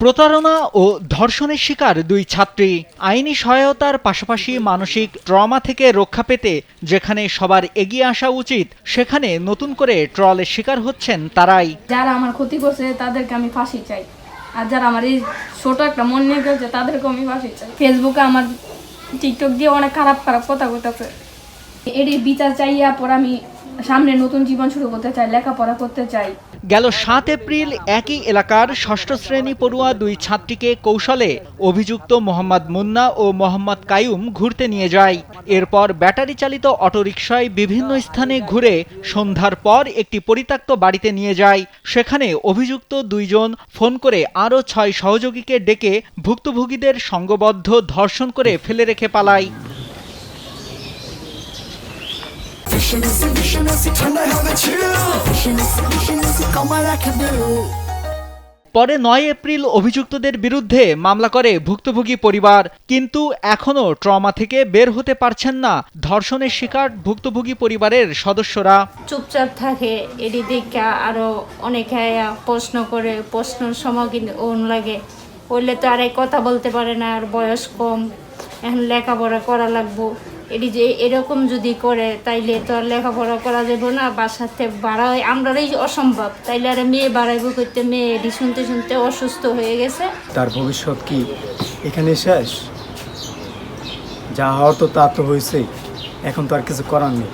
প্রতারণা ও ধর্ষণের শিকার দুই ছাত্রী। আইনি সহায়তার পাশাপাশি মানসিক ট্রমা থেকে রক্ষা পেতে যেখানে সবার এগিয়ে আসা উচিত, সেখানে নতুন করে ট্রলের শিকার হচ্ছেন তারাই। যারা আমার ক্ষতি করছে তাদেরকে আমি ফাঁসি চাই, আর যারা আমার এই ছোট একটা মন নিয়ে গেছে তাদেরকে আমি ফাঁসি চাই। ফেসবুকে আমার টিকটক দিয়ে অনেক খারাপ খারাপ কথা বলতেছে, এরই বিচার চাইয়া পর আমি সামনে নতুন জীবন শুরু করতে চাই, লেখাপড়া করতে চাই। গেল ৭ এপ্রিল একই এলাকার ষষ্ঠ শ্রেণী পড়ুয়া দুই ছাত্রীকে কৌশলে অভিযুক্ত মোহাম্মদ মুন্না ও মোহাম্মদ কাইয়ুম ঘুরতে নিয়ে যায়। এরপর ব্যাটারি চালিত অটোরিকশায় বিভিন্ন স্থানে ঘুরে সন্ধ্যার পর একটি পরিত্যক্ত বাড়িতে নিয়ে যায়। সেখানে অভিযুক্ত দুইজন ফোন করে আরও ৬ সহযোগীকে ডেকে ভুক্তভোগীদের সংঘবদ্ধ ধর্ষণ করে ফেলে রেখে পালায়। পরে ৯ এপ্রিল অভিযুক্তদের বিরুদ্ধে মামলা করে ভুক্তভোগী পরিবার, কিন্তু এখনও ট্রমা থেকে বের হতে পারছেন না ধর্ষণের শিকার ভুক্তভোগী পরিবারের সদস্যরা। চুপচাপ থাকে, এটি দেখে আরো অনেকে প্রশ্ন করে, প্রশ্নের সময় কিন্তু ওন লাগে, বললে তো আর কথা বলতে পারে না, আর বয়স কম, এখন লেখাপড়া করা লাগবো। এটি যে এরকম যদি করে তাইলে তো আর লেখাপড়া করা যাবে না, বাসাতে বাড়াই আমরাই অসম্ভব, তাইলে আর মেয়ে বাড়াইবো করতে, মেয়ে এটি শুনতে শুনতে অসুস্থ হয়ে গেছে। তার ভবিষ্যৎ কি এখানে শেষ? যা হওয়ার তো তা তো হয়েছেই, এখন তো আর কিছু করার নেই।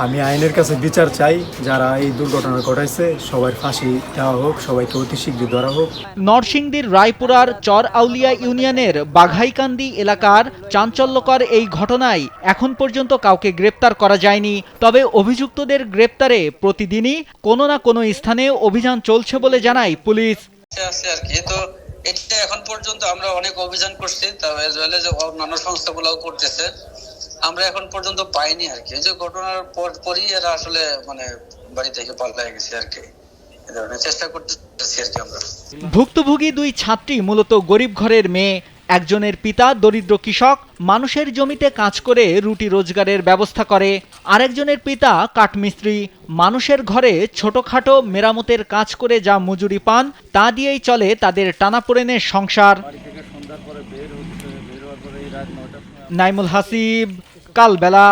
আমি আইনের কাছে বিচার চাই, যারা এই দুর্ঘটনা ঘটাইছে সবার ফাঁসি দেওয়া হোক, সবাইকে অতি শীঘ্র ধরা হোক। নরসিংদীর রায়পুরার চর আউলিয়া ইউনিয়নের বাঘাইকান্দি এলাকার চাঞ্চল্যকর এই ঘটনায় এখন পর্যন্ত কাউকে গ্রেপ্তার করা যায়নি। তবে অভিযুক্তদের গ্রেপ্তারে প্রতিদিনই কোনো না কোনো স্থানে অভিযান চলছে বলে জানায় পুলিশ। এটা এখন পর্যন্ত আমরা অনেক অভিযান করছি, তবে যে অন্যান্য সংস্থাগুলোও করতেছে, আমরা এখন পর্যন্ত পাইনি আর কি। যে ঘটনার পরই এরা আসলে বাড়ি থেকে পালিয়ে গেছে আর কি, এই ধরনের চেষ্টা করতেছি আর কি আমরা। ভুক্তভোগী দুই ছাত্রী মূলত গরিব ঘরের মেয়ে। একজনের পিতা দরিদ্র কৃষক, মানুষের জমিতে কাজ করে রুটি রোজগারের ব্যবস্থা করে। আরেকজনের পিতা কাঠমিস্ত্রি, মানুষের ঘরে ছোটখাটো মেরামতের কাজ করে যা মজুরি পান তা দিয়েই চলে তাদের টানাপোড়েনের সংসার। নাইমুল হাসিব, কালবেলা।